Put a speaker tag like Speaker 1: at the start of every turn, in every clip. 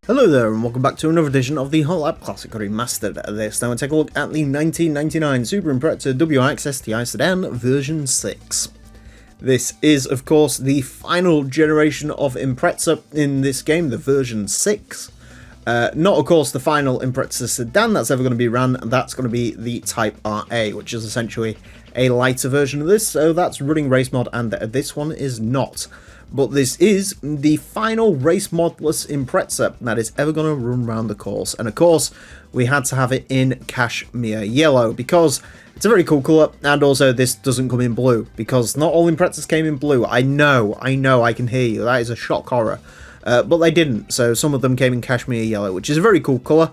Speaker 1: Hello there and welcome back to another edition of the Hot Lap Classic Remastered. This time we'll take a look at the 1999 Subaru Impreza WRX STI Sedan version 6. This is of course the final generation of Impreza in this game, the version 6. Not of course the final Impreza Sedan that's ever going to be ran, that's going to be the Type RA, which is essentially a lighter version of this, so that's running race mod and this one is not. But this is the final race modless Impreza that is ever going to run around the course. And of course, we had to have it in cashmere yellow because it's a very cool colour, and also this doesn't come in blue because not all Imprezas came in blue. I know, I can hear you. That is a shock horror. But they didn't, so some of them came in cashmere yellow, which is a very cool colour.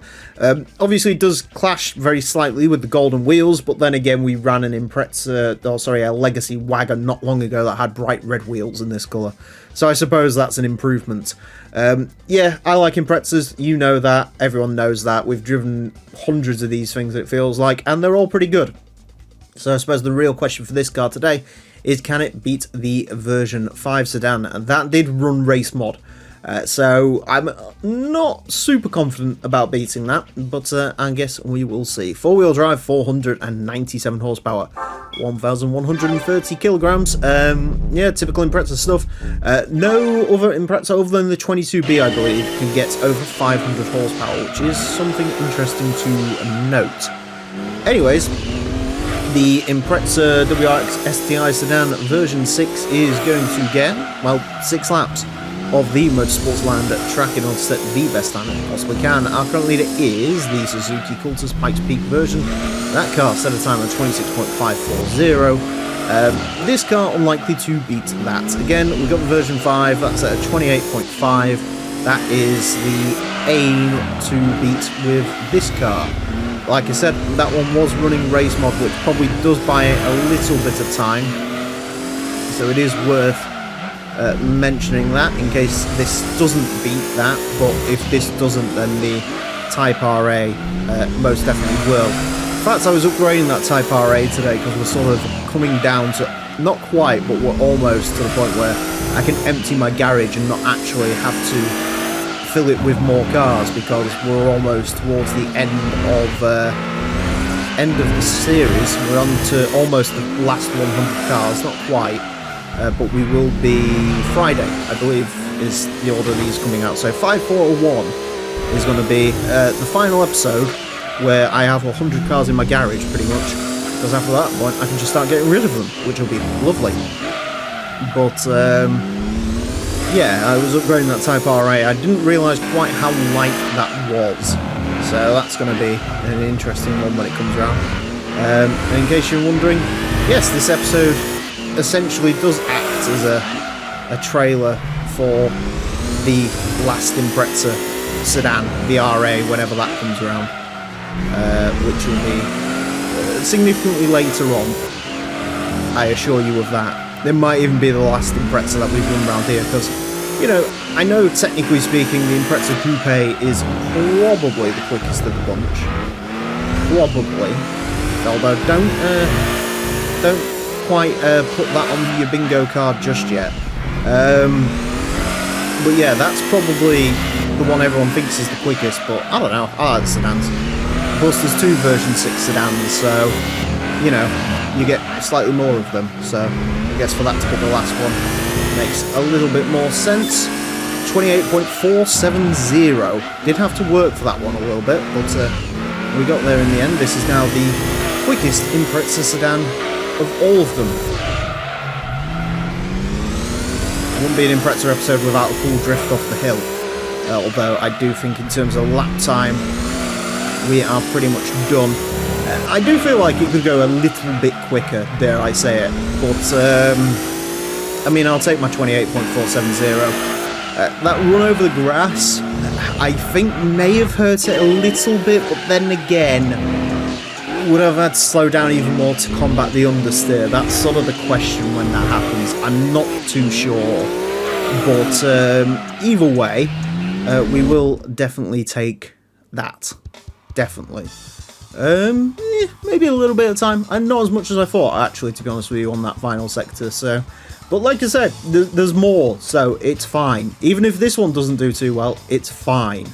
Speaker 1: Obviously it does clash very slightly with the golden wheels, but then again we ran an a legacy wagon not long ago that had bright red wheels in this colour. So I suppose that's an improvement. Yeah, I like Imprezas, you know that, everyone knows that. We've driven hundreds of these things, it feels like, and they're all pretty good. So I suppose the real question for this car today is, can it beat the version 5 sedan? And that did run race mod. So I'm not super confident about beating that, but I guess we will see. Four-wheel drive, 497 horsepower, 1,130 kilograms. Yeah, typical Impreza stuff. No other Impreza other than the 22B, I believe, can get over 500 horsepower, which is something interesting to note. Anyways, the Impreza WRX STI Sedan version 6 is going to get, well, 6 laps of the Motorsports Land track in order to set the best time it possibly can. Our current leader is the Suzuki Cultus Pikes Peak version. That car set a time of 26.540. This car unlikely to beat that. Again, we've got the version 5, that's at a 28.5. That is the aim to beat with this car. Like I said, that one was running race mod, which probably does buy it a little bit of time. So it is worth mentioning that in case this doesn't beat that, but if this doesn't, then the Type RA most definitely will. In fact, I was upgrading that Type RA today because we're sort of coming down to, not quite, but we're almost to the point where I can empty my garage and not actually have to fill it with more cars, because we're almost towards the end of the series. We're on to almost the last 100 cars, not quite. But we will be Friday, I believe, is the order these coming out. So 5401 is going to be the final episode where I have 100 cars in my garage, pretty much. Because after that point, I can just start getting rid of them, which will be lovely. But, yeah, I was upgrading that Type RA. I didn't realise quite how light that was. So that's going to be an interesting one when it comes around. And in case you're wondering, yes, this episode essentially does act as a trailer for the last Impreza sedan, the RA, whenever that comes around, which will be significantly later on, I assure you of that. It might even be the last Impreza that we've run around here, because, you know, I know technically speaking the Impreza Coupe is probably the quickest of the bunch. Probably. Although don't quite put that on your bingo card just yet. But yeah, that's probably the one everyone thinks is the quickest, but I don't know, I like the sedans. Plus there's 2 version 6 sedans, so, you know, you get slightly more of them, so I guess for that to be the last one makes a little bit more sense. 28.470. Did have to work for that one a little bit, but we got there in the end. This is now the quickest Impreza sedan of all of them. It wouldn't be an Impreza episode without a full drift off the hill, although I do think in terms of lap time we are pretty much done. I do feel like it could go a little bit quicker, dare I say it, but I mean, I'll take my 28.470. That run over the grass I think may have hurt it a little bit, but then again would have had to slow down even more to combat the understeer. That's sort of the question when that happens. I'm not too sure. But either way, we will definitely take that. Definitely. Maybe a little bit of time. And not as much as I thought, actually, to be honest with you, on that final sector. So, but like I said, there's more, so it's fine. Even if this one doesn't do too well, it's fine.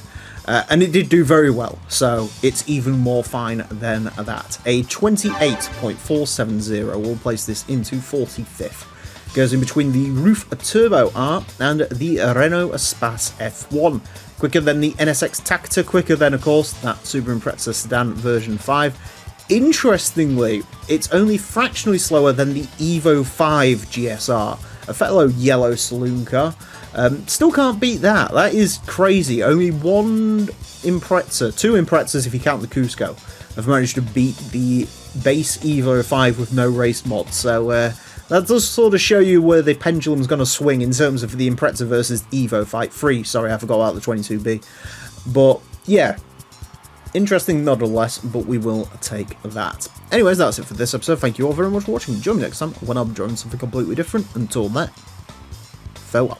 Speaker 1: And it did do very well, so it's even more fine than that. A 28.470 will place this into 45th. Goes in between the Roof Turbo R and the Renault Espace F1. Quicker than the NSX Tactor, quicker than, of course, that Subaru Impreza Sedan version 5. Interestingly, it's only fractionally slower than the Evo 5 GSR, a fellow yellow saloon car. Still can't beat that. That is crazy. Only one Impreza, two Imprezas if you count the Cusco, have managed to beat the base Evo 5 with no race mods. So that does sort of show you where the pendulum's going to swing in terms of the Impreza versus Evo Fight 3. Sorry, I forgot about the 22B. But yeah, interesting nonetheless, but we will take that. Anyways, that's it for this episode. Thank you all very much for watching. Join me next time when I'll be drawing something completely different. Until then, farewell.